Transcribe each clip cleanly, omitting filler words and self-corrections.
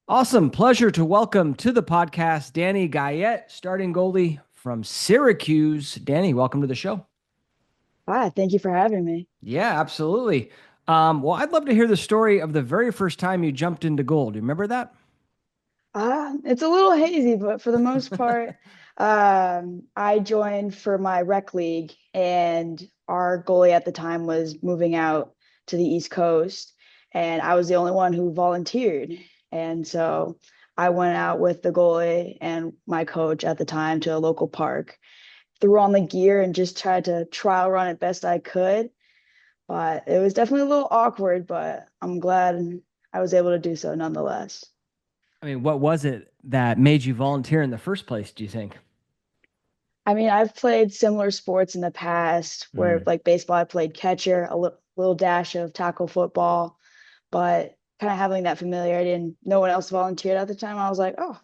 Awesome. Pleasure to welcome to the podcast Danny Guyette, starting goalie from Syracuse. Danny, welcome to the show. Hi, thank you for having me. Yeah, absolutely. Well, I'd love to hear the story of the very first time you jumped into goal. Do you remember that? It's a little hazy, but for the most part, I joined for my rec league, and our goalie at the time was moving out to the East Coast, and I was the only one who volunteered. And so I went out with the goalie and my coach at the time to a local park, threw on the gear, and just tried to trial run it best I could. But it was definitely a little awkward, but I'm glad I was able to do so nonetheless. I mean, what was it that made you volunteer in the first place, do you think? I mean, I've played similar sports in the past where, Mm. like baseball, I played catcher, a little dash of tackle football, but kind of having that familiarity and no one else volunteered at the time, I was like, oh,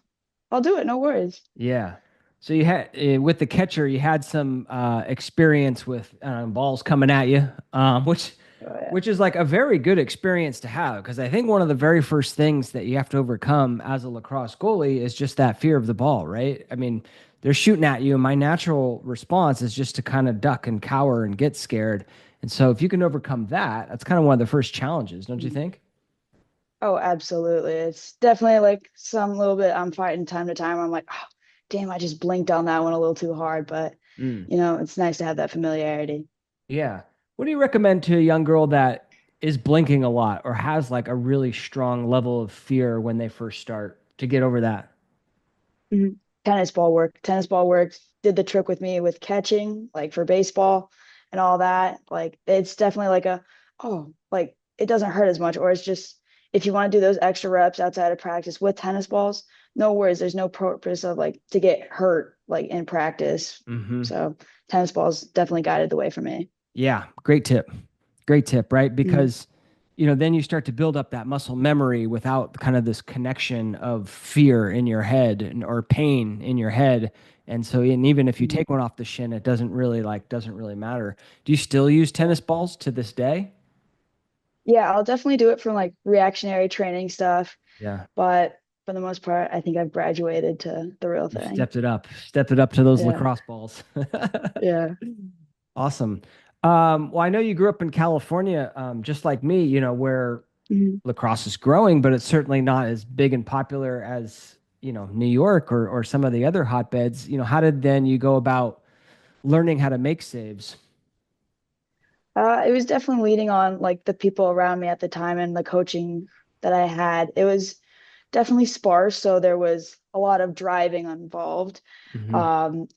I'll do it. No worries. Yeah. So you had with the catcher, you had some experience with balls coming at you, which Oh, yeah. which is like a very good experience to have because I think one of the very first things that you have to overcome as a lacrosse goalie is just that fear of the ball, right? I mean, they're shooting at you, and my natural response is just to kind of duck and cower and get scared. And so if you can overcome that, that's kind of one of the first challenges, don't you Mhm. think? Oh, absolutely. It's definitely like some little bit I'm fighting time to time. I'm like, oh, damn, I just blinked on that one a little too hard, but Mm. it's nice to have that familiarity. Yeah. What do you recommend to a young girl that is blinking a lot or has like a really strong level of fear when they first start to get over that? Mhm. Tennis ball work. Tennis ball works. Did the trick with me with catching, like for baseball and all that. Like it's definitely like like it doesn't hurt as much. Or it's just if you want to do those extra reps outside of practice with tennis balls, no worries. There's no purpose of like to get hurt like in practice. Hmm. So tennis balls definitely guided the way for me. Yeah, great tip. Great tip, right? Mhm. Because, then you start to build up that muscle memory without kind of this connection of fear in your head or pain in your head. And so, and even if you Mhm. take one off the shin, it doesn't really matter. Do you still use Yeah. tennis balls to this day? Yeah, I'll definitely do it for like reactionary training stuff, Yeah. but for the most part, I think I've graduated to the real You thing. stepped it up to those Yeah. lacrosse balls. Yeah. Awesome. Well, I know you grew up in California, just like me, where Mhm. lacrosse is growing, but it's certainly not as big and popular as, New York or some of the other hotbeds. How did then you go about learning how to make saves? It was definitely leading on like the people around me at the time and the coaching that I had. It was definitely sparse, so there was a lot of driving involved. Hmm.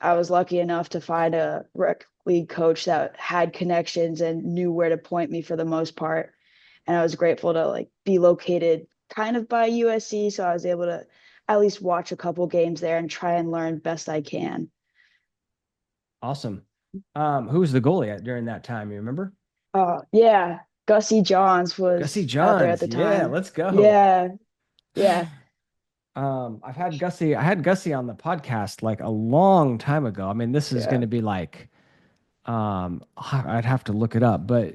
I was lucky enough to find a rec league coach that had connections and knew where to point me for the most part. And I was grateful to like be located kind of by USC, so I was able to at least watch a couple games there and try and learn best I can. Awesome. Who was the goalie during that time? You remember? Yeah, Gussie Johns Gussie was out there at Johns. the Yeah, time. let's go. Yeah, yeah. I had Gussie on the podcast like a long time ago. I mean, this is going Yeah, to be like, I'd have to look it up, but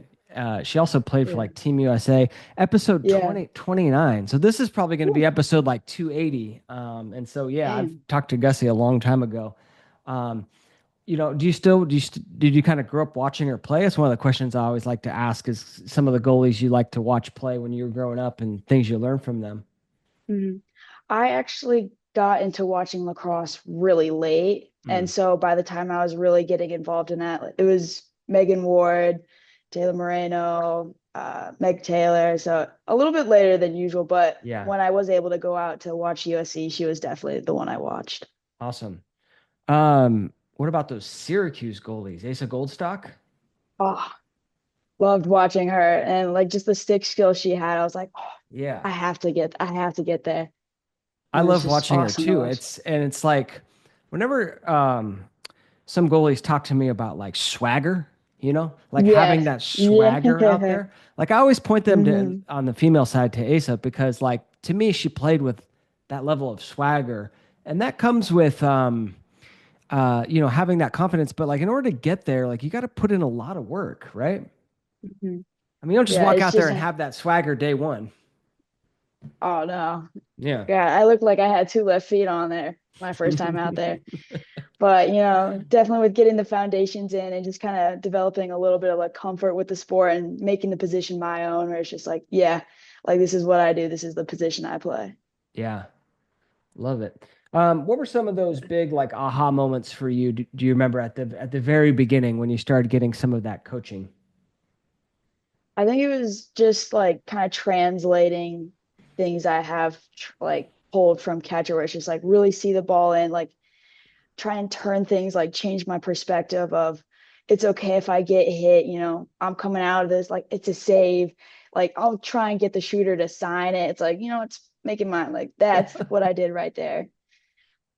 she also played for yeah, like Team USA, episode yeah. 29. So this is probably going to be Ooh, episode like 280. And so, yeah, I've damn. talked to Gussie a long time ago. Um, did you kind of grow up watching her play? It's one of the questions I always like to ask is some of the goalies you like to watch play when you were growing up and things you learned from them. Mhm. I actually got into watching lacrosse really late. And Mm. so by the time I was really getting involved in that, like, it was Megan Ward, Taylor Moreno, Meg Taylor. So a little bit later than usual. But Yeah, when I was able to go out to watch USC, she was definitely the one I watched. awesome. What about those Syracuse goalies? Asa Goldstock? Oh, loved watching her and like just the stick skill she had. I was like, oh, Yeah. I have to get there. I And it was love just watching her awesome to too. watch. It's like whenever some goalies talk to me about like swagger, like having Yeah. that swagger out Yeah. there. Like I always point them to Hmm. on the female side to Asa because like to me she played with that level of swagger and that comes with having that confidence, but like in order to get there, like you got to put in a lot of work, right? Hmm. I mean, you don't just Yeah, walk it's out there just and have that swagger day one. Oh no. Yeah. God, I looked like I had two left feet on there my first time out there. But, definitely with getting the foundations in and just kind of developing a little bit of like comfort with the sport and making the position my own, where it's just like, yeah, like this is what I do. This is the position I play. Yeah. Love it. What were some of those big like aha moments for you? Do you remember at the very beginning when you started getting some of that coaching? I think it was just like kind of translating things I have like pulled from catcher, where it's just like really see the ball in, like try and turn things, like change my perspective of it's okay if I get hit, I'm coming out of this, like it's a save. Like I'll try and get the shooter to sign it. It's like, it's making mine. Like that's what I did right there.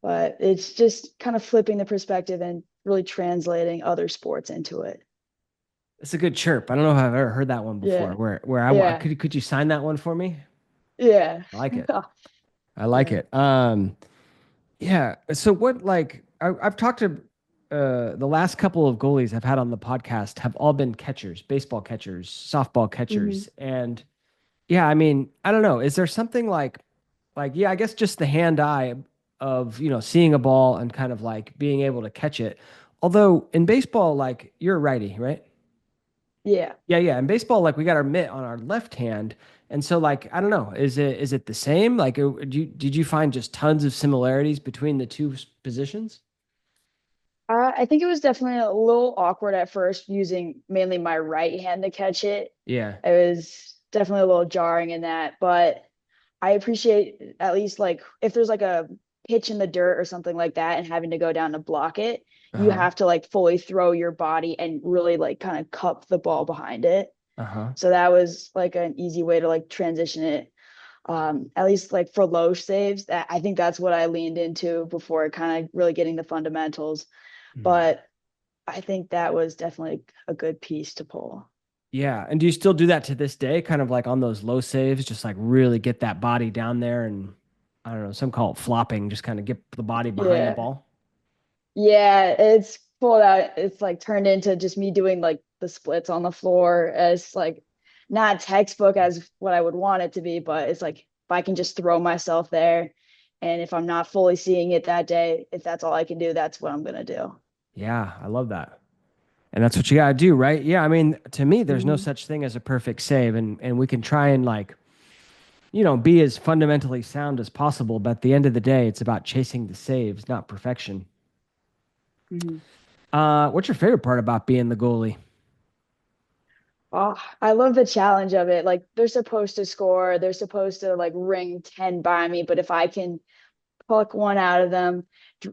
But it's just kind of flipping the perspective and really translating other sports into it. It's a good chirp. I don't know if I've ever heard that one before. Yeah. Where I want Yeah. could you sign that one for me? Yeah. I like it. I like Yeah. it. Yeah. So what like I've talked to the last couple of goalies I've had on the podcast have all been catchers, baseball catchers, softball Hmm. catchers. And yeah, I mean, I don't know. Is there something like yeah, I guess just the hand eye of, seeing a ball and kind of like being able to catch it. Although in baseball, like you're a righty, right? Yeah. Yeah, yeah. In baseball, like we got our mitt on our left hand, and so like I don't know, is it the same? Like, did you find just tons of similarities between the two positions? I think it was definitely a little awkward at first using mainly my right hand to catch it. Yeah. It was definitely a little jarring in that, but I appreciate at least like if there's like a pitch in the dirt or something like that and having to go down to block it, you Uh-huh. have to like fully throw your body and really like kind of cup the ball behind it. Uh-huh. So that was like an easy way to like transition it. At least like for low saves, that I think that's what I leaned into before kind of really getting the fundamentals. Mhm. But I think that was definitely a good piece to pull. Yeah. And do you still do that to this day? Kind of like on those low saves, just like really get that body down there and I don't know, some call it flopping, just kind of get the body behind the Yeah. ball. Yeah, it's pulled out. It's like turned into just me doing like the splits on the floor as like not textbook as what I would want it to be, but it's like if I can just throw myself there and if I'm not fully seeing it that day, if that's all I can do, that's what I'm gonna do. Yeah, I love that. And that's what you gotta do, right? Yeah, I mean, to me, there's no Hmm. such thing as a perfect save, and we can try and like, be as fundamentally sound as possible. But at the end of the day, it's about chasing the saves, not perfection. Hmm. What's your favorite part about being the goalie? Oh, I love the challenge of it. Like they're supposed to score, they're supposed to like ring 10 by me, but if I can pluck one out of them,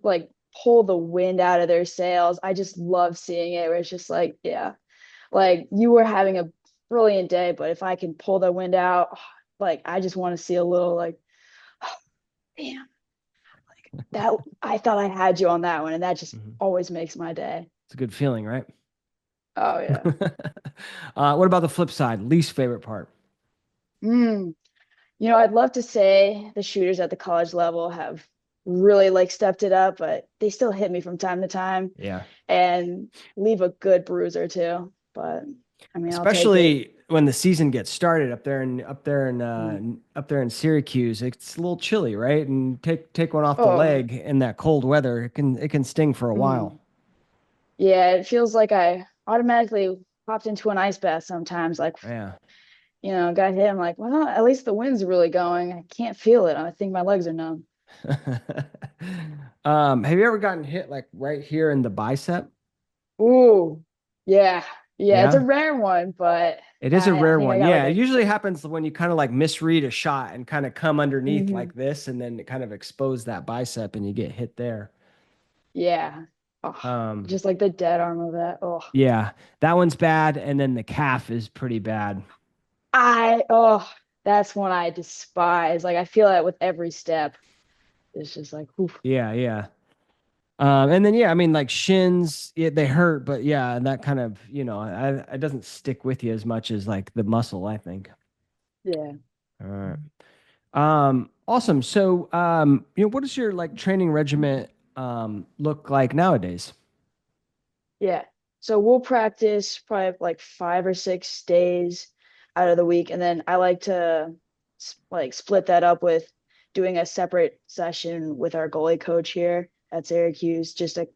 like pull the wind out of their sails. I just love seeing it where it's just like, yeah, like you were having a brilliant day, but if I can pull the wind out, like I just want to see a little like, oh, damn, like that I thought I had you on that one. And that just Mhm. always makes my day. It's a good feeling, right? Oh yeah. What about the flip side? Least favorite part? Mm. I'd love to say the shooters at the college level have really like stepped it up, but they still hit me from time to time Yeah. and leave a good bruise or two. But I mean, I'll take it. Especially when the season gets started Mm. up there in Syracuse, it's a little chilly, right? And take one off the Oh, leg in that cold weather, it can sting for a while. mhm. Yeah, it feels like I automatically popped into an ice bath sometimes. Like, Yeah. got hit. I'm like, well, at least the wind's really going. I can't feel it. I think my legs are numb. Have you ever gotten hit like right here in the bicep? Ooh, yeah. Yeah, it's a Yeah. rare one, but It is a I rare think I one. got like Yeah, it a, usually happens when you kind of like misread a shot and kind of come underneath mhm. like this, and then it kind of expose that bicep and you get hit there. Yeah. Oh, Um, just like the dead arm of that. Oh, yeah, that one's bad, and then the calf is pretty bad. oh, that's one I despise. Like I feel that with every step. It's just like, oof. Yeah, yeah. And then yeah, I mean like shins, yeah, they hurt, but yeah, that kind of, it doesn't stick with you as much as like the muscle, I think. Yeah. All right. Awesome. So, what does your like training regimen look like nowadays? Yeah. So we'll practice probably like 5 or 6 days out of the week. And then I like to like split that up with doing a separate session with our goalie coach here at Syracuse just to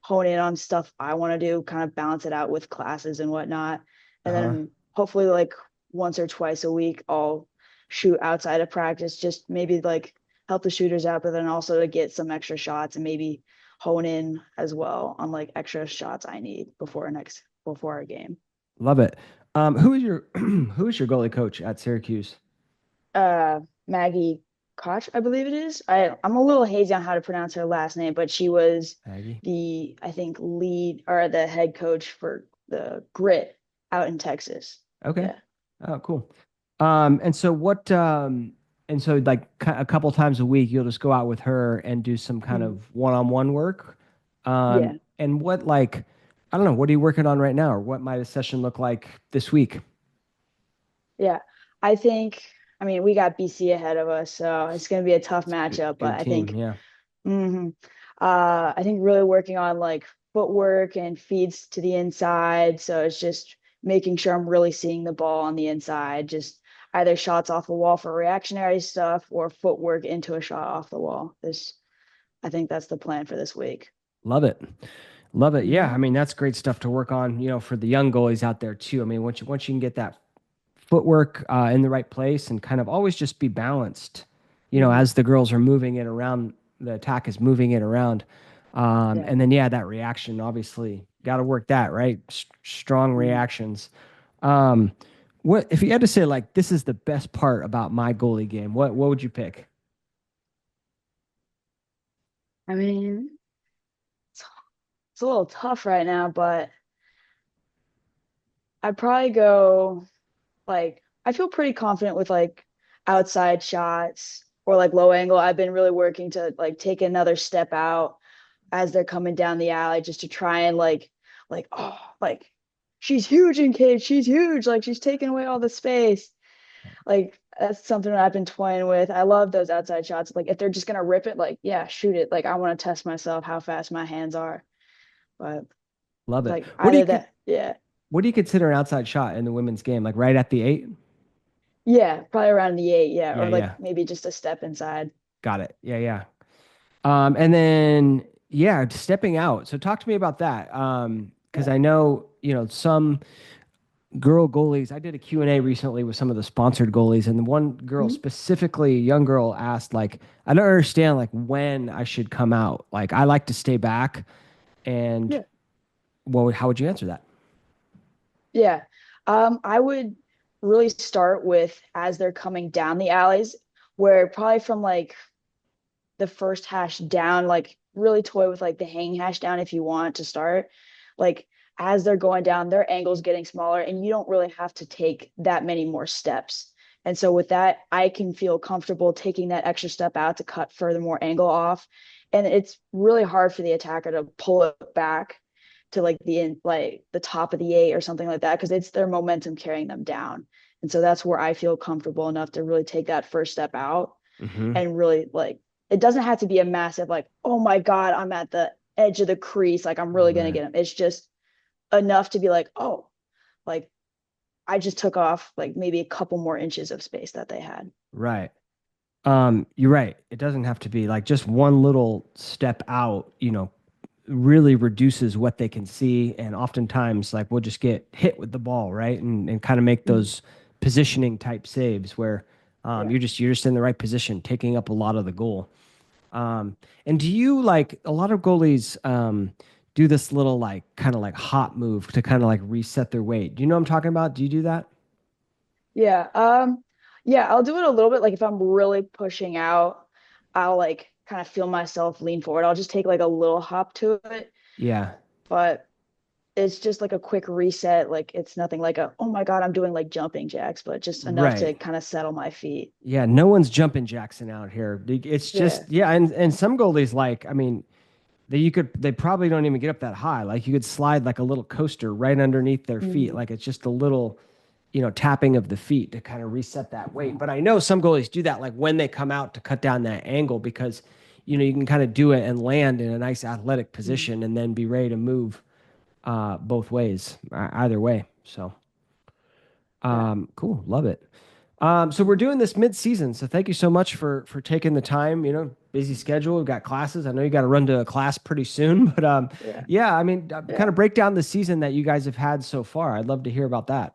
hone in on stuff I want to do, kind of balance it out with classes and whatnot. And Uh-huh. then hopefully like once or twice a week I'll shoot outside of practice, just maybe like help the shooters out, but then also to get some extra shots and maybe hone in as well on like extra shots I need before our game. Love it. Who is your who is your goalie coach at Syracuse? Maggie Koch, I believe it is. I'm a little hazy on how to pronounce her last name, but she was Aggie. the, I think, lead or the head coach for the Grit out in Texas. Okay. Yeah. Oh, cool. And so what and so like a couple times a week you'll just go out with her and do some kind Mhm. of one-on-one work. Yeah. And what like I don't know, what are you working on right now or what might a session look like this week? Yeah. I think, I mean, we got BC ahead of us, so it's going to be a tough It's a good matchup, but good I team, think, yeah. hmm I think really working on like footwork and feeds to the inside. So it's just making sure I'm really seeing the ball on the inside, just either shots off the wall for reactionary stuff or footwork into a shot off the wall. I think that's the plan for this week. Love it. Love it. Yeah, Hmm. I mean that's great stuff to work on, for the young goalies out there too. I mean, once you can get that footwork in the right place and kind of always just be balanced, Hmm. as the girls are moving it around, the attack is moving it around. Yeah. And then, yeah, that reaction, obviously, got to work that, right? Strong Hmm. reactions. Um, what if you had to say, like, this is the best part about my goalie game? What would you pick? I mean, it's, it's a little tough right now, but I'd probably go like I feel pretty confident with like outside shots or like low angle. I've been really working to like take another step out as they're coming down the alley just to try and like oh like she's huge in cage, she's huge, like she's taking away all the space. Like that's something that I've been toying with. I love those outside shots. Like if they're just gonna rip it, like yeah, shoot it. Like I want to test myself how fast my hands are. But Love it. like either that, yeah. What do you consider an outside shot in the women's game? Like right at the eight? Yeah, probably around the eight, yeah, Yeah, or like yeah. maybe just a step inside. Got it. Yeah, yeah. And then yeah, stepping out. So talk to me about that. Because Yeah. I know, some girl goalies. I did a Q&A recently with some of the sponsored goalies, and the one girl Mhm. specifically, a young girl, asked like, I don't understand like when I should come out. Like I like to stay back. And Yeah. how would you answer that? Yeah. I would really start with as they're coming down the alleys, where probably from like the first hash down, like really toy with like the hang hash down if you want to start. Like as they're going down, their angle's getting smaller and you don't really have to take that many more steps. And so with that, I can feel comfortable taking that extra step out to cut further more angle off. And it's really hard for the attacker to pull it back to like the top of the eight or something like that because it's their momentum carrying them down. And so that's where I feel comfortable enough to really take that first step out Hmm. and really like it doesn't have to be a massive like oh my god I'm at the edge of the crease like I'm really gonna Right. get him. It's just enough to be like oh like I just took off like maybe a couple more inches of space that they had. Right. You're right. It doesn't have to be like just one little step out, really reduces what they can see. And oftentimes, like we'll just get hit with the ball, right? And kind of make Mhm. those positioning type saves where Yeah. you're just in the right position, taking up a lot of the goal. And do you like a lot of goalies do this little like kind of like hot move to kind of like reset their weight? Do you know what I'm talking about? Do you do that? Yeah. Yeah, I'll do it a little bit like if I'm really pushing out, I'll like kind of feel myself lean forward. I'll just take like a little hop to it, Yeah. but it's just like a quick reset. Like it's nothing like a, oh my God, I'm doing like jumping jacks, but just enough to Right. kind of settle my feet. Yeah, no one's jumping Jackson out here. It's Yeah. just yeah, and some goalies like I mean they probably don't even get up that high. Like you could slide like a little coaster right underneath their feet. Mhm. Like it's just a little tapping of the feet to kind of reset that weight. But I know some goalies do that like when they come out to cut down that angle because you can kind of do it and land in a nice athletic Mhm. position and then be ready to move both ways, either way. So Yeah. cool, love it. So we're doing this mid-season. So thank you so much for taking the time. Busy schedule. We've got classes. I know you got to run to a class pretty soon, but Yeah. yeah. I mean, kind Yeah. of break down the season that you guys have had so far. I'd love to hear about that.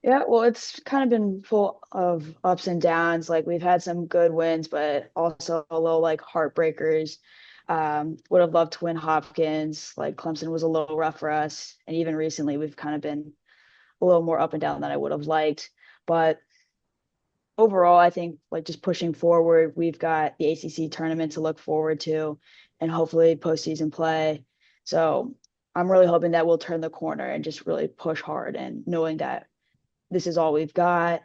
Yeah, well, it's kind of been full of ups and downs. Like we've had some good wins, but also a little like heartbreakers. Would have loved to win Hopkins. Like Clemson was a little rough for us, and even recently we've kind of been a little more up and down than I would have liked. But overall, I think like just pushing forward, we've got the ACC tournament to look forward to, and hopefully postseason play. So I'm really hoping that we'll turn the corner and just really push hard, and knowing that this is all we've got.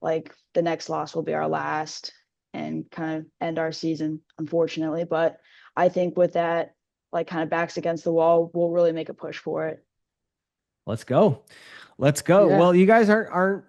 Like the next loss will be our last and kind of end our season, unfortunately. But I think with that, like kind of backs against the wall, we'll really make a push for it. Let's go. Let's go. Yeah. Well, you guys aren't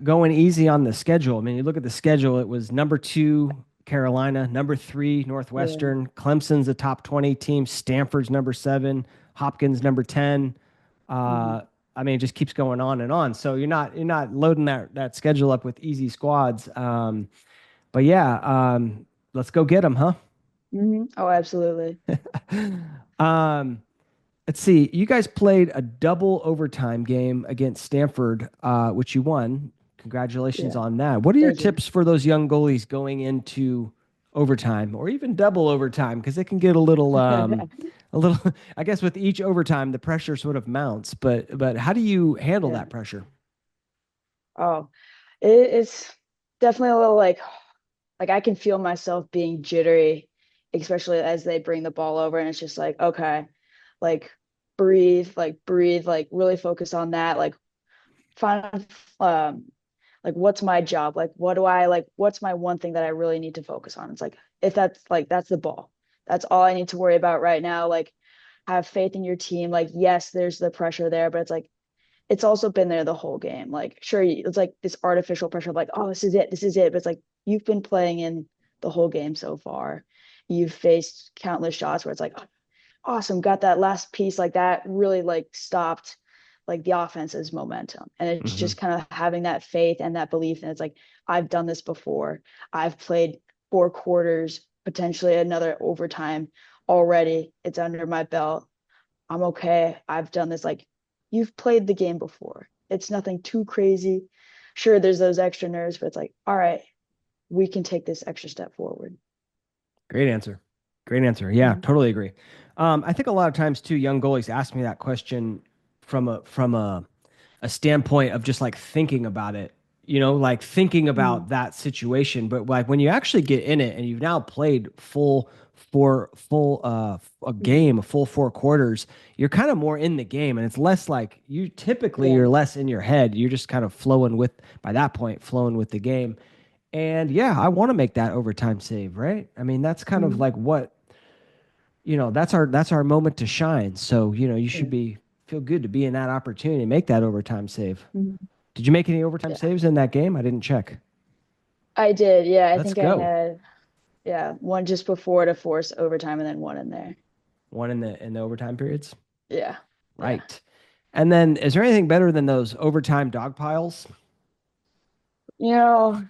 going easy on the schedule. I mean, you look at the schedule, it was number 2 Carolina, number 3 Yeah. Northwestern, Clemson's a top 20 team, Stanford's number 7, Hopkins number 10. Mm-hmm. Uh I mean, it just keeps going on and on. So you're not loading that schedule up with easy squads. But yeah, let's go get them, huh? Mm-hmm. Oh, absolutely. Um, let's see. You guys played a double overtime game against Stanford, which you won. Congratulations Yeah. on that. What are your Thank you. tips for those young goalies going into overtime or even double overtime? Because it can get a little. I guess with each overtime, the pressure sort of mounts. But how do you handle Yeah. that pressure? Oh, it's definitely a little like I can feel myself being jittery, especially as they bring the ball over, and it's just like, okay, like breathe, like really focus on that. Like find like what's my job? Like what do I like what's my one thing that I really need to focus on? It's like if that's like that's the ball. That's all I need to worry about right now. Like have faith in your team. Like yes, there's the pressure there, but it's like it's also been there the whole game. Like, sure, it's like this artificial pressure of like, oh, this is it, this is it. But it's like you've been playing in the whole game so far. You've faced countless shots where it's like, oh, awesome, got that last piece like that really like stopped like the offense's momentum. And it's Hmm. just kind of having that faith and that belief. And it's like, I've done this before. I've played 4 quarters, potentially another overtime already. It's under my belt. I'm okay. I've done this. Like, you've played the game before. It's nothing too crazy. Sure, there's those extra nerves, but it's like, all right, we can take this extra step forward. Great answer. Great answer. Yeah, Mhm. totally agree. I think a lot of times too, young goalies ask me that question from a standpoint of just like thinking about it, like thinking about Mhm. that situation. But like when you actually get in it and you've now played full a Mhm. game, a full 4 quarters, you're kind of more in the game, and it's less like Yeah. you're less in your head. You're just kind of flowing with by that point, flowing with the game. And yeah, I want to make that overtime save, right? I mean, that's kind of Mhm. like what, that's our moment to shine. So, you should Yeah. be feel good to be in that opportunity, make that overtime save. Mhm. Did you make any overtime Yeah. saves in that game? I didn't check. I did. Yeah. I Let's think I go. had, yeah, one just before to force overtime and then one in there. One in the overtime periods. Yeah. Yeah. Right. And then is there anything better than those overtime dog piles? You know,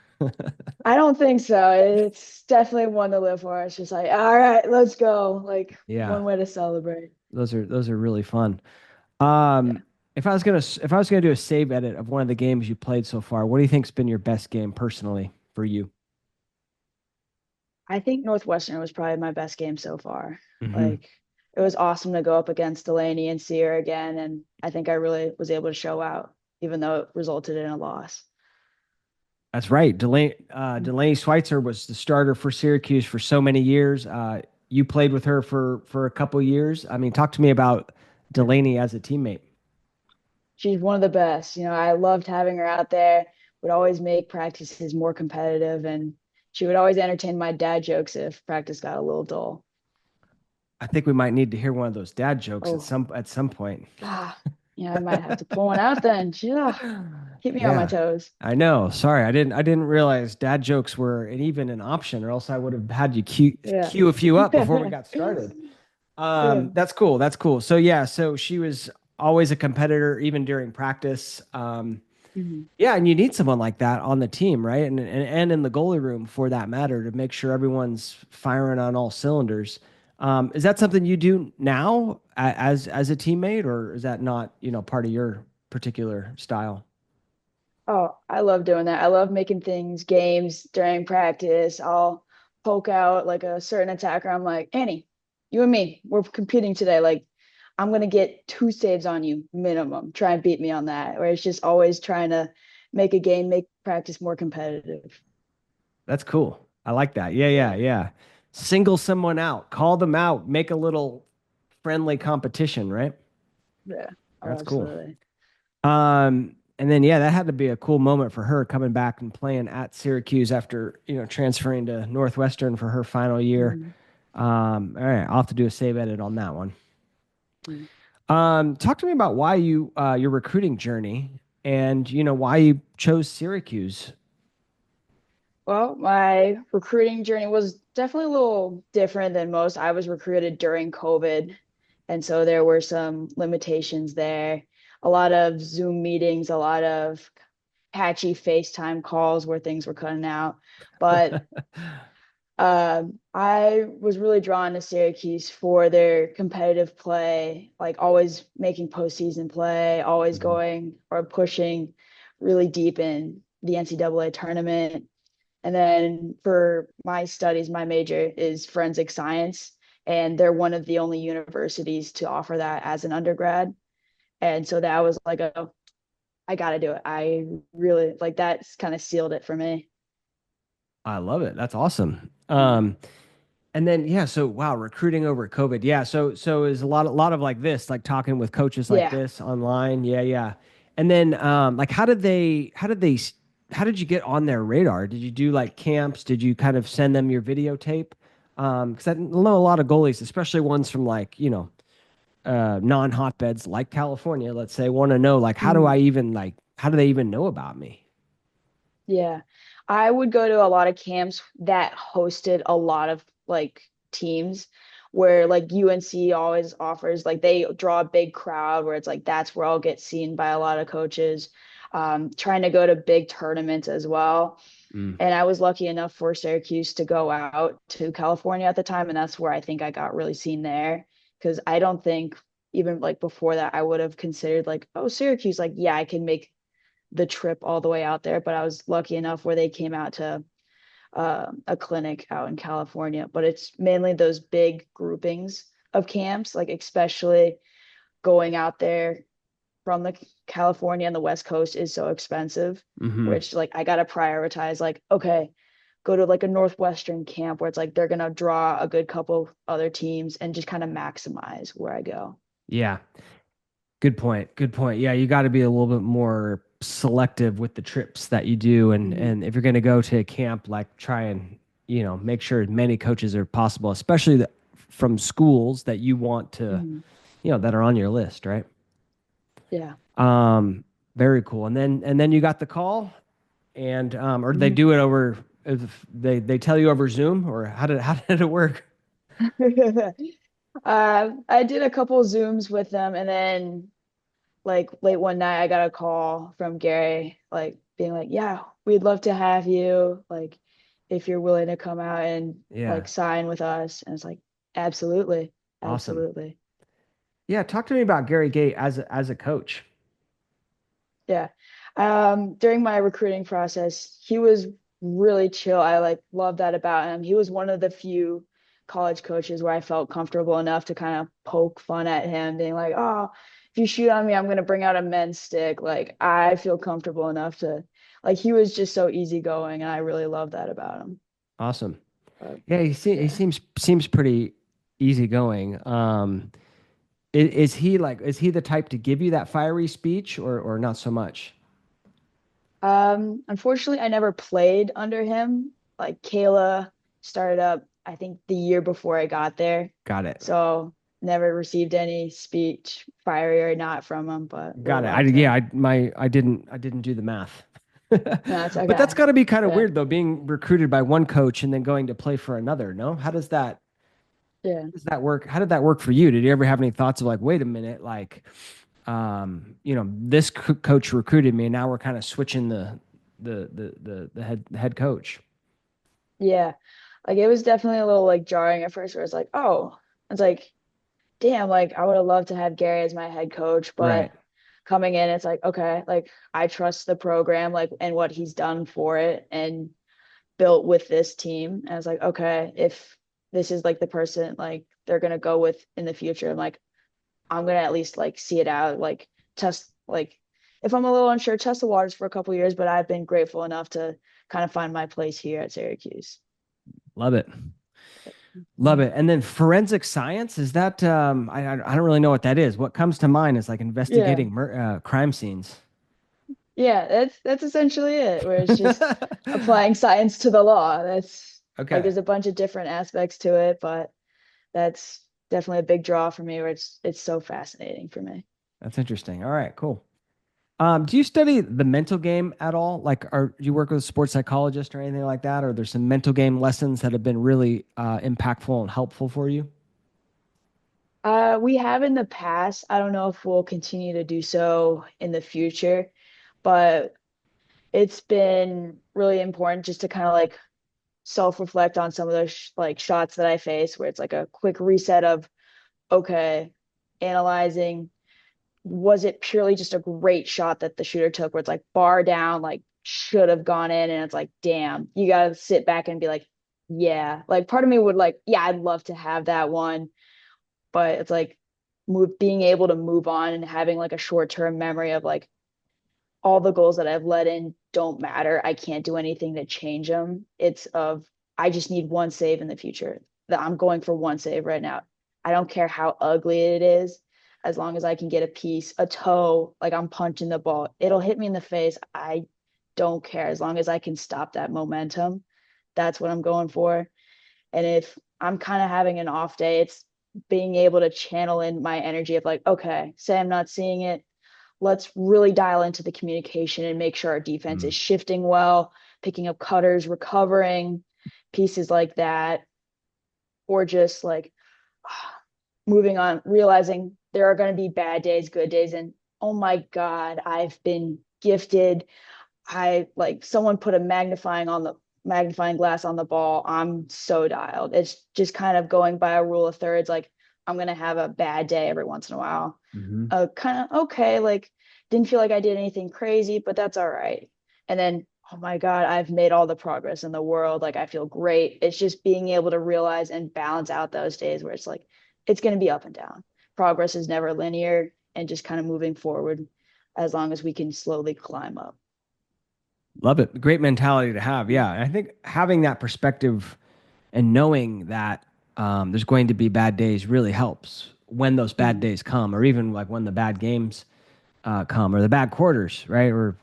I don't think so. It's definitely one to live for. It's just like, all right, let's go. Like Yeah. one way to celebrate. Those are really fun. Yeah. If I was gonna do a save edit of one of the games you played so far, what do you think's been your best game personally for you? I think Northwestern was probably my best game so far. Hmm. Like it was awesome to go up against Delaney and see her again. And I think I really was able to show out, even though it resulted in a loss. That's right. Delaney Schweitzer was the starter for Syracuse for so many years. You played with her for a couple years. I mean, talk to me about Yeah. Delaney as a teammate. She's one of the best. I loved having her out there, would always make practices more competitive, and she would always entertain my dad jokes if practice got a little dull. I think we might need to hear one of those dad jokes at Oh, some point. I might have to pull one out then. Keep me on my Yeah, toes. I know. Sorry, I didn't realize dad jokes were even an option, or else I would have had you cue Yeah. cue a few up before we got started. Yeah. That's cool. That's cool. So yeah, so she was always a competitor, even during practice. Mhm. Yeah, and you need someone like that on the team, right? And in the goalie room for that matter to make sure everyone's firing on all cylinders. Is that something you do now as a teammate, or is that not, part of your particular style? Oh, I love doing that. I love making things, games during practice. I'll poke out like a certain attacker. I'm like, Annie, you and me, we're competing today. Like, I'm gonna get 2 saves on you minimum. Try and beat me on that. Where it's just always trying to make a game, make practice more competitive. That's cool. I like that. Yeah, yeah, Yeah, yeah. Single someone out, call them out, make a little friendly competition, right? yeah. Oh, That's cool. absolutely. And then yeah, that had to be a cool moment for her coming back and playing at Syracuse after, transferring to Northwestern for her final year. Mhm. All right, I'll have to do a save edit on that one. Mhm. Talk to me about why your recruiting journey and why you chose Syracuse. Well, my recruiting journey was definitely a little different than most. I was recruited during COVID, and so there were some limitations there. A lot of Zoom meetings, a lot of patchy FaceTime calls where things were cutting out. But I was really drawn to Syracuse for their competitive play, like always making postseason play, always Mhm. going or pushing really deep in the NCAA tournament. And then for my studies, my major is forensic science, and they're one of the only universities to offer that as an undergrad. And so that was like I got to do it. I really like that's kind of sealed it for me. I love it. That's awesome. Mm. And then yeah, so wow, recruiting over COVID. Yeah, so is a lot of like this, like talking with coaches like Yeah. this online. Yeah, yeah. And then like how did you get on their radar? Did you do like camps? Did you kind of send them your videotape? Because I know a lot of goalies, especially ones from like, non-hotbeds like California, let's say, want to know like Mm. how do they even know about me? Yeah. I would go to a lot of camps that hosted a lot of like teams where like UNC always offers like they draw a big crowd where it's like that's where I'll get seen by a lot of coaches. Trying to go to big tournaments as well. Mm, And I was lucky enough for Syracuse to go out to California at the time, and that's where I think I got really seen there. Because I don't think even like before that I would have considered like, oh, Syracuse, like yeah, I can make the trip all the way out there. But I was lucky enough where they came out to a clinic out in California. But it's mainly those big groupings of camps, like especially going out there from the California and the West Coast is so expensive, hmm. which like I gotta prioritize like, okay, go to like a Northwestern camp where it's like they're gonna draw a good couple other teams and just kind of maximize where I go. Yeah. Good point. Good point. Yeah, you got to be a little bit more selective with the trips that you do, and Mhm. and if you're going to go to a camp, like try and make sure as many coaches are possible, especially from schools that you want to Mhm. that are on your list, right? Yeah. Um, Very cool. And then you got the call, and or they Mhm. do it over. If they tell you over Zoom, or how did it work? I did a couple Zooms with them, and then like late one night, I got a call from Gary, like being like, "Yeah, we'd love to have you, like if you're willing to come out and Yeah, like sign with us." And it's like, "Absolutely, awesome. absolutely." Yeah, talk to me about Gary Gate as a coach. Yeah. During my recruiting process, he was really chill. I like love that about him. He was one of the few college coaches where I felt comfortable enough to kind of poke fun at him, being like, "Oh, if you shoot on me, I'm gonna bring out a men's stick." Like I feel comfortable enough to like he was just so easygoing, and I really love that about him. Awesome. But Yeah, he yeah. seems pretty easygoing. Is he the type to give you that fiery speech or not so much? Unfortunately, I never played under him. Like Kayla started up, I think the year before I got there. Got it. So never received any speech, fiery or not, from him, but really Got it. loved Yeah, him. I didn't do the math. No, it's But that's okay. got to be kind of Yeah. weird though, being recruited by one coach and then going to play for another, no? Yeah. How does that work? How did that work for you? Did you ever have any thoughts of like, wait a minute, like this coach recruited me, and now we're kind of switching the head coach. Yeah. Like it was definitely a little like jarring at first where it's like, oh, it's like, damn, like I would have loved to have Gary as my head coach, Right. but coming in, it's like, okay, like I trust the program, like and what he's done for it and built with this team. And I was like, okay, if this is like the person like they're gonna go with in the future, I'm gonna at least like see it out, like test like if I'm a little unsure, test the waters for a couple years, but I've been grateful enough to kind of find my place here at Syracuse. Love it. Love it. And then forensic science, is that I don't really know what that is. What comes to mind is like Yeah. investigating crime scenes. Yeah, that's essentially it, where it's just applying science to the law. That's like Okay. there's a bunch of different aspects to it, but that's definitely a big draw for me where it's so fascinating for me. That's interesting. All right, cool. Do you study the mental game at all? Like, do you work with a sports psychologist or anything like that? Or there's some mental game lessons that have been really impactful and helpful for you? We have in the past. I don't know if we'll continue to do so in the future, but it's been really important just to kind of like self-reflect on some of those like shots that I face where it's like a quick reset of okay, analyzing was it purely just a great shot that the shooter took where it's like bar down, like should have gone in, and it's like, damn, you gotta sit back and be like, yeah. Like part of me would like, yeah, I'd love to have that one, but it's like being able to move on and having like a short-term memory of like all the goals that I've let in don't matter. I can't do anything to change them. It's of I just need one save in the future. That I'm going for one save right now. I don't care how ugly it is, as long as I can get a piece, a toe, like I'm punching the ball. It'll hit me in the face. I don't care as long as I can stop that momentum. That's what I'm going for. And if I'm kind of having an off day, it's being able to channel in my energy of like, okay, say I'm not seeing it, let's really dial into the communication and make sure our defense Mm. is shifting well, picking up cutters, recovering, pieces like that, or just like moving on, realizing there are going to be bad days, good days, and oh my God, I've been gifted. I like someone put a magnifying glass on the ball. I'm so dialed. It's just kind of going by a rule of thirds. Like I'm gonna have a bad day every once in a while. Hmm. Kind of okay, like didn't feel like I did anything crazy, but that's all right. And then, oh my God, I've made all the progress in the world. Like I feel great. It's just being able to realize and balance out those days where it's like, it's going to be up and down. Progress is never linear and just kind of moving forward as long as we can slowly climb up. Love it. Great mentality to have. Yeah. And I think having that perspective and knowing that there's going to be bad days really helps when those bad Mm-hmm. days come, or even like when the bad games come, or the bad quarters, right? Or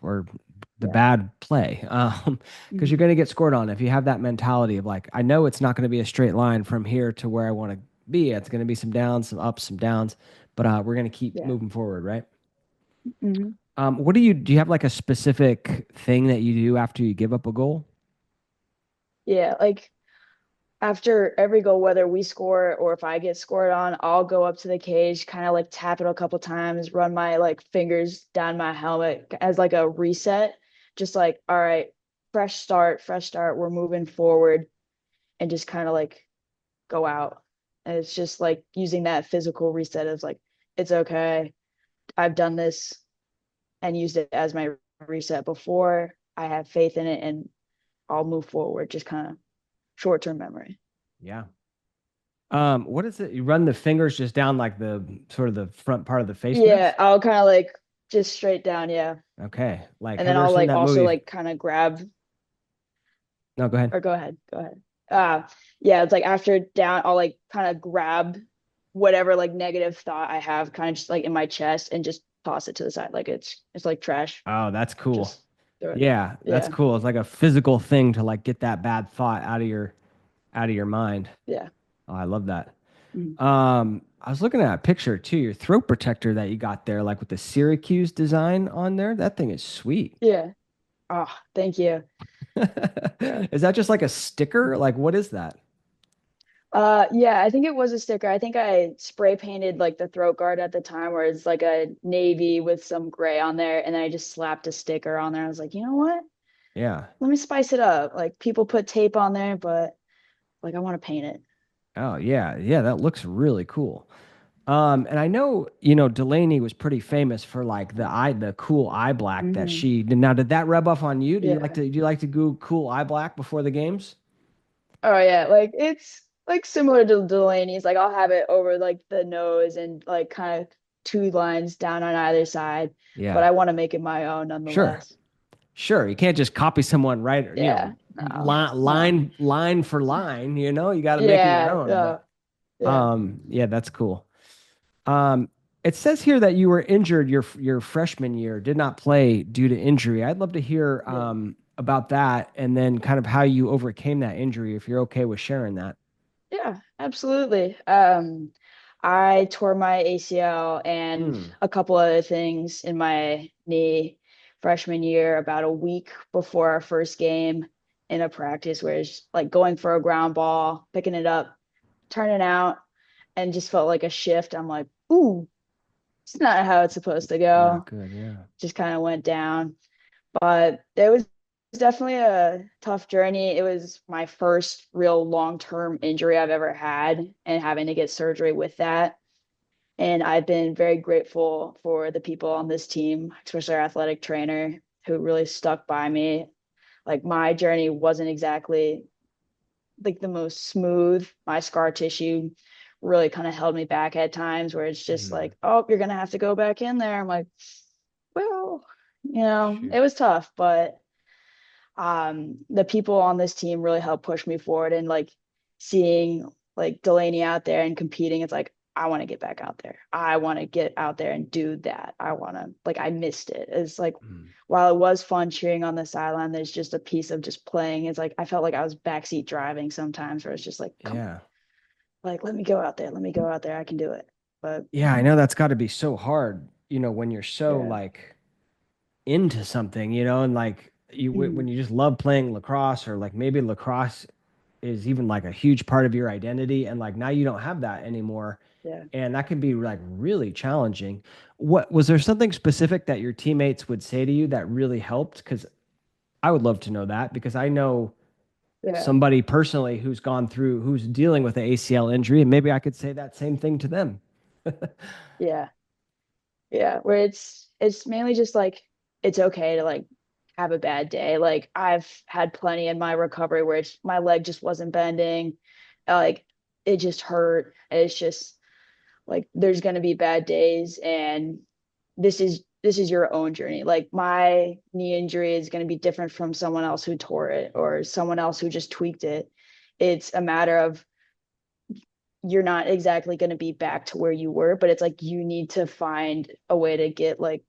the Yeah. bad play. Because you're Mm-hmm. going to get scored on if you have that mentality of like, I know it's not going to be a straight line from here to where I want to be. It's going to be some downs, some ups, some downs, but we're going to keep Yeah. moving forward, right? Mm-hmm. What do you have like a specific thing that you do after you give up a goal? Yeah. Like after every goal, whether we score or if I get scored on, I'll go up to the cage, kind of like tap it a couple times, run my like fingers down my helmet as like a reset. Just like, all right, fresh start. We're moving forward and just kind of like go out. And it's just like using that physical reset as like, it's okay. I've done this and used it as my reset before. I have faith in it and I'll move forward. Just kind of short term memory. Yeah. What is it? You run the fingers just down like the sort of the front part of the face Yeah, mask? I'll kind of like just straight down, yeah. Okay. Like, And have then you ever I'll seen like that also movie? like kind of grab No, go ahead. or go ahead, go ahead. Yeah, it's like after down, I'll like kind of grab whatever like negative thought I have kind of just like in my chest and just toss it to the side. Like it's like trash. Oh, that's cool. Just throw it. Yeah, that's Yeah. cool. It's like a physical thing to like get that bad thought out of your mind. Yeah. Oh, I love that. Mhm. I was looking at a picture too, your throat protector that you got there, like with the Syracuse design on there. That thing is sweet. Yeah. Oh, thank you. Yeah. Is that just like a sticker? Like, what is that? Yeah, I think it was a sticker. I think I spray painted like the throat guard at the time where it's like a navy with some gray on there, and then I just slapped a sticker on there. I was like, you know what? Yeah. Let me spice it up. Like people put tape on there, but like I want to paint it. Oh, yeah. Yeah, that looks really cool. And I know, Delaney was pretty famous for like the cool eye black that Hmm. she did. Now, did that rub off on you? Yeah. Do you like to go cool eye black before the games? Oh yeah, like it's like similar to Delaney's. Like I'll have it over like the nose and like kind of two lines down on either side, but Yeah. I want to make it my own Sure. nonetheless. Sure. You can't just copy someone, right? Yeah. No. No. Line for line, you got to make it your Yeah. own. But Yeah. yeah, that's cool. Um, it says here that you were injured your freshman year, did not play due to injury. I'd love to hear Yeah. about that and then kind of how you overcame that injury, if you're okay with sharing that. Yeah, absolutely. I tore my ACL and Hmm. a couple other things in my knee freshman year, about a week before our first game in a practice where it's like going for a ground ball, picking it up, turning out, and just felt like a shift. I'm like, ooh, it's not how it's supposed to Not go. good. Yeah. Just kind of went down. But it was definitely a tough journey. It was my first real long-term injury I've ever had, and having to get surgery with that. And I've been very grateful for the people on this team, especially our athletic trainer, who really stuck by me. Like my journey wasn't exactly like the most smooth. My scar tissue really kind of held me back at times where it's just Hmm. like, oh, you're gonna have to go back in there. I'm like, well, Shoot. it was tough, but the people on this team really helped push me forward, and like seeing like Delaney out there and competing, it's like I want to get back out there. I want to get out there and do that. I want to like I missed it. It's like Hmm. while it was fun cheering on the sideline, there's just a piece of just playing. It's like I felt like I was backseat driving sometimes where it's just like, come on, Yeah. like let me go out there. Let me go out there. I can do it. But Yeah, I know that's got to be so hard, when you're so yeah. like into something, and like when Mhm. you just love playing lacrosse, or like maybe lacrosse is even like a huge part of your identity, and like now you don't have that anymore, Yeah. and that can be like really challenging. What was there something specific that your teammates would say to you that really helped? Because I would love to know that, because I know Yeah. somebody personally who's dealing with an ACL injury, and maybe I could say that same thing to them. Yeah. Yeah, where it's mainly just like it's okay to like have a bad day. Like I've had plenty in my recovery where my leg just wasn't bending, like it just hurt. It's just like there's gonna be bad days, and this is your own journey. Like my knee injury is gonna be different from someone else who tore it or someone else who just tweaked it. It's a matter of you're not exactly going to be back to where you were, but it's like you need to find a way to get like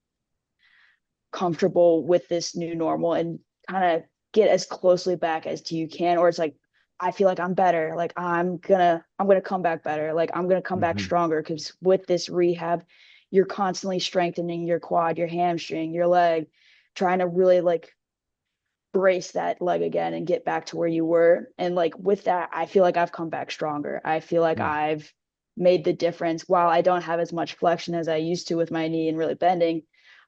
comfortable with this new normal and kind of get as closely back as you can. Or it's like I feel like I'm better, like I'm gonna come back better, like I'm gonna come back Hmm. stronger, because with this rehab you're constantly strengthening your quad, your hamstring, your leg, trying to really like brace that leg again and get back to where you were. And like with that, I feel like I've come back stronger. I feel like I've made the difference. While I don't have as much flexion as I used to with my knee and really bending,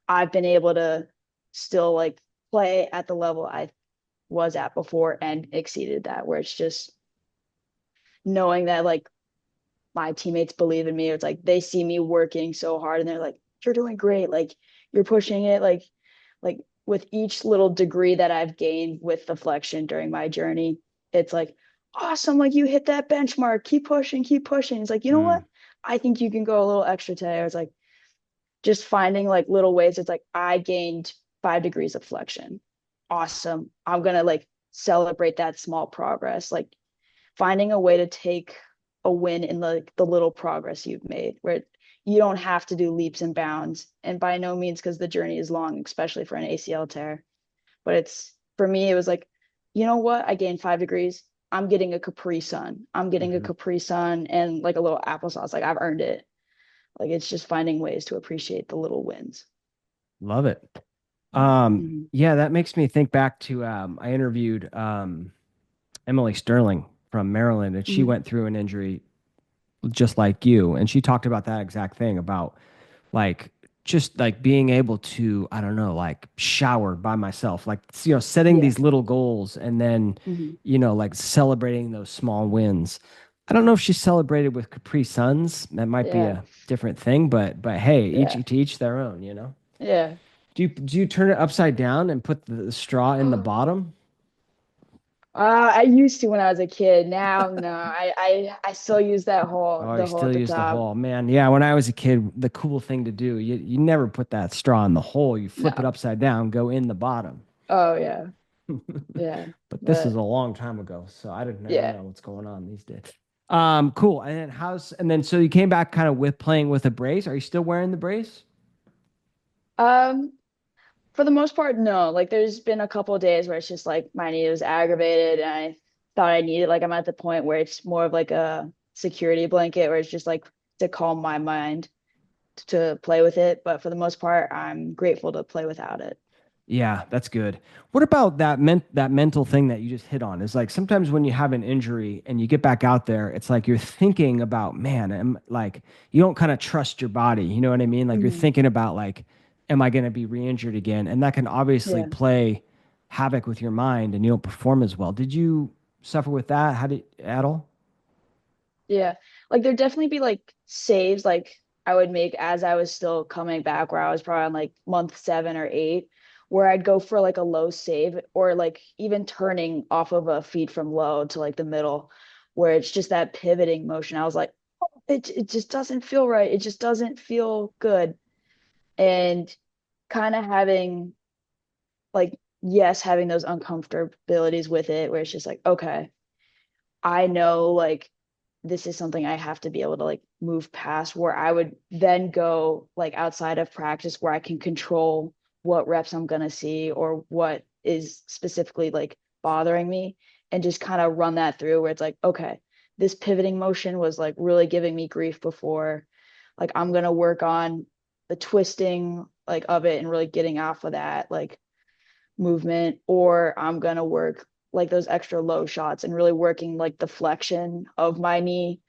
I've been able to still like play at the level I was at before and exceeded that, where it's just knowing that like my teammates believe in me. It's like they see me working so hard and they're like, you're doing great. Like you're pushing it. Like with each little degree that I've gained with the flexion during my journey, it's like, awesome. Like you hit that benchmark. Keep pushing, keep pushing. It's like, you know what? Hmm. I think you can go a little extra today. I was like, just finding like little ways. It's like, I gained 5 degrees of flexion. Awesome. I'm going to like celebrate that small progress. Like finding a way to take a win in the little progress you've made, where you don't have to do leaps and bounds, and by no means, because the journey is long, especially for an ACL tear. But it's for me it was like, you know what, I gained 5 degrees, I'm getting a Capri Sun, I'm getting a Hmm. Capri Sun and like a little applesauce, like I've earned it. Like it's just finding ways to appreciate the little wins. Love it. Mm-hmm. Yeah, that makes me think back to I interviewed Emily Sterling from Maryland, and she Mhm. went through an injury just like you, and she talked about that exact thing about like just like being able to, I don't know, like shower by myself, like setting Yeah. these little goals and then Mhm. like celebrating those small wins. I don't know if she celebrated with Capri Suns. That might be Yeah. a different thing, but hey, each Yeah. to each their own. Yeah. Do you turn it upside down and put the straw in the bottom? I used to when I was a kid. Now, no, I still use Oh, you the hole still at the use the top. hole, man. Yeah, when I was a kid, the cool thing to do, you never put that straw in the hole. You flip it No. upside down, go in the bottom. Oh yeah. Yeah. But this is But a long time ago, so I didn't never yeah. know what's going on these days. Cool. And then so you came back kind of with playing with a brace. Are you still wearing the brace? Um, for the most part, no. Like there's been a couple of days where it's just like my knee was aggravated and I thought I needed like I'm at the point where it's more of like a security blanket where it's just like to calm my mind to play with it. But for the most part, I'm grateful to play without it. Yeah, that's good. What about that mental thing that you just hit on? Is like sometimes when you have an injury and you get back out there, it's like you're thinking about, man, like you don't kind of trust your body. You know what I mean? Like you're Mhm. thinking about like, am I going to be re-injured again? And that can obviously Yeah. play havoc with your mind and you don't perform as well. Did you suffer with that? How did at all? Yeah. Like there'd definitely be like saves like I would make as I was still coming back where I was probably on like month 7 or 8, where I'd go for like a low save or like even turning off of a feed from low to like the middle where it's just that pivoting motion. I was like, oh, it just doesn't feel right. It just doesn't feel good. And kind of having like, yes, having those uncomfortabilities with it where it's just like, okay, I know like this is something I have to be able to like move past where I would then go like outside of practice where I can control what reps I'm going to see or what is specifically like bothering me and just kind of run that through where it's like, okay, this pivoting motion was like really giving me grief before. Like I'm going to work on the twisting like of it and really getting off of that like movement, or I'm going to work like those extra low shots and really working like the flexion of my knee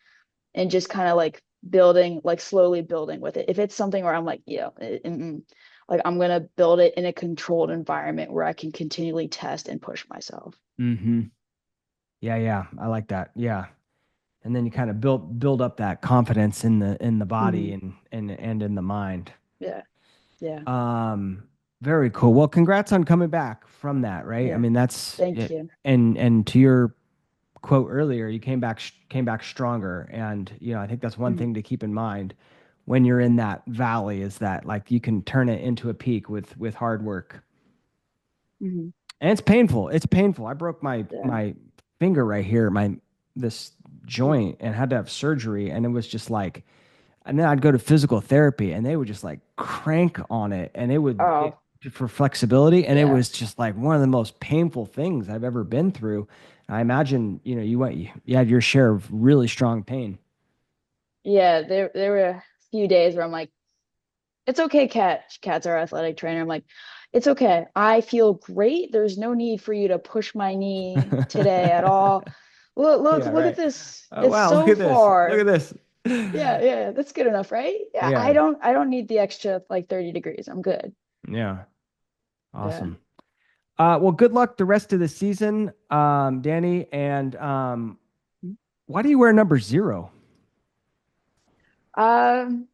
and just kind of like building, like slowly building with it. If it's something where I'm like, like I'm going to build it in a controlled environment where I can continually test and push myself. Mm-hmm. Yeah, yeah. I like that. Yeah. And then you kind of build up that confidence in the body Mm-hmm. and in the mind. Yeah. Yeah. Um, Very cool. Well, congrats on coming back from that, right? I Yeah. mean, that's Thank it. you. And to your quote earlier, you came back stronger. And I think that's one Mm-hmm. thing to keep in mind when you're in that valley is that like you can turn it into a peak with hard work. Mm-hmm. And it's painful. It's painful. I broke my Yeah. my finger right here, my this Oh, joint, and had to have surgery. And it was just like, and then I'd go to physical therapy, and they would just like crank on it, and it oh, for flexibility, and it yeah. was just like one of the most painful things I've ever been through. I imagine you had your share of really strong pain. Yeah. There were a few days where I'm like, it's okay, Kat. Kat's our athletic trainer. I'm like, it's okay. I feel great. There's no need for you to push my knee today at all. Yeah, Look at right. this. Oh It's wow, look so at this. Look at far. this. Yeah, yeah, that's good enough, right? Yeah, Yeah, I don't need the extra like 30 degrees. I'm good. yeah. Yeah. Awesome. Well, good luck the rest of the season, Danny. And why do you wear number 0? Um,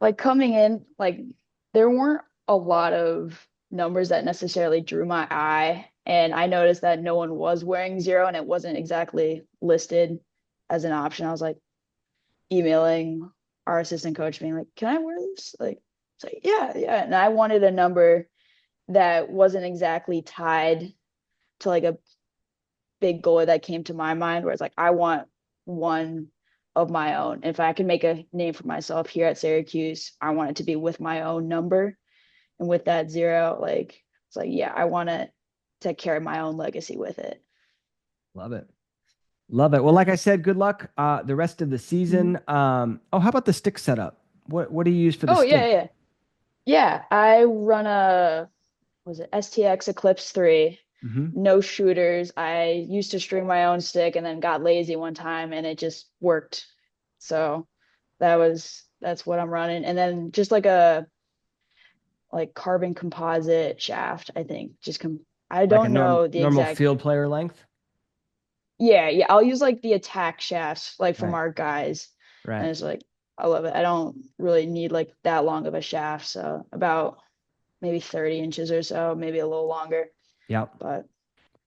like coming in, like there weren't a lot of numbers that necessarily drew my eye. And I noticed that no one was wearing 0 and it wasn't exactly listed as an option. I was like, emailing our assistant coach being like, can I wear this? Like, it's like, yeah, yeah. And I wanted a number that wasn't exactly tied to like a big goal that came to my mind, where it's like, I want one of my own. If I can make a name for myself here at Syracuse, I want it to be with my own number. And with that 0, like, it's like, yeah, I want to carry my own legacy with it. Love it. Love it. Well, like Yeah. I said, good luck the rest of the Mhm. season. How about the stick setup? What do you use for the Oh, yeah, stick? yeah. Yeah. I run a, was it STX Eclipse 3. Hmm. no shooters. I used to string my own stick and then got lazy one time and it just worked. So that's what I'm running. And then just like a like carbon composite shaft, I think. I Like a don't know the normal exact. field player length. Yeah, yeah. I'll use like the attack shafts like from Right. our guys. And Right. it's like I love it. I don't really need like that long of a shaft, so about maybe 30 inches or so, maybe a little longer. Yep. But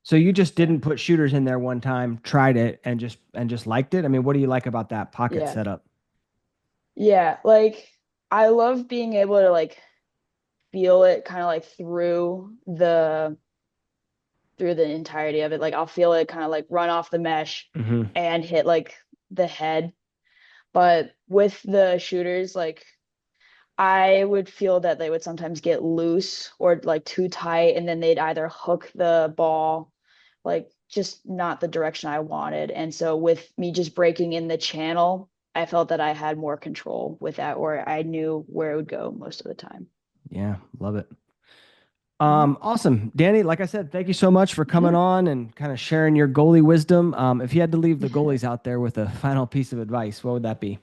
So you just yeah. didn't put shooters in there one time, tried it, and just liked it. I mean, what do you like about that pocket Yeah. setup? Yeah, like I love being able to like feel it kind of like through the entirety of it. Like I'll feel it kind of like run off the mesh Hmm. and hit like the head. But with the shooters, like I would feel that they would sometimes get loose or like too tight, and then they'd either hook the ball like just not the direction I wanted. And so with me just breaking in the channel, I felt that I had more control with that, or I knew where it would go most of the time. Yeah, love it. Mhm. Awesome. Danny, like I said, thank you so much for Yeah. coming on and kind of sharing your goalie wisdom. If you had to leave the goalies out there with a final piece of advice, what would that be?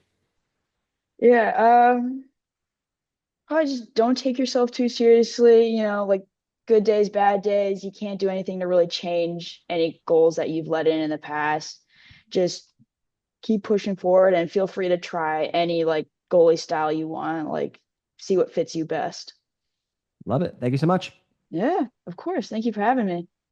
Yeah, probably just don't take yourself too seriously, like good days, bad days. You can't do anything to really change any goals that you've let in the past. Just keep pushing forward and feel free to try any like goalie style you want, like see what fits you best. Love it. Thank you so much. Yeah, of course. Thank you for having me.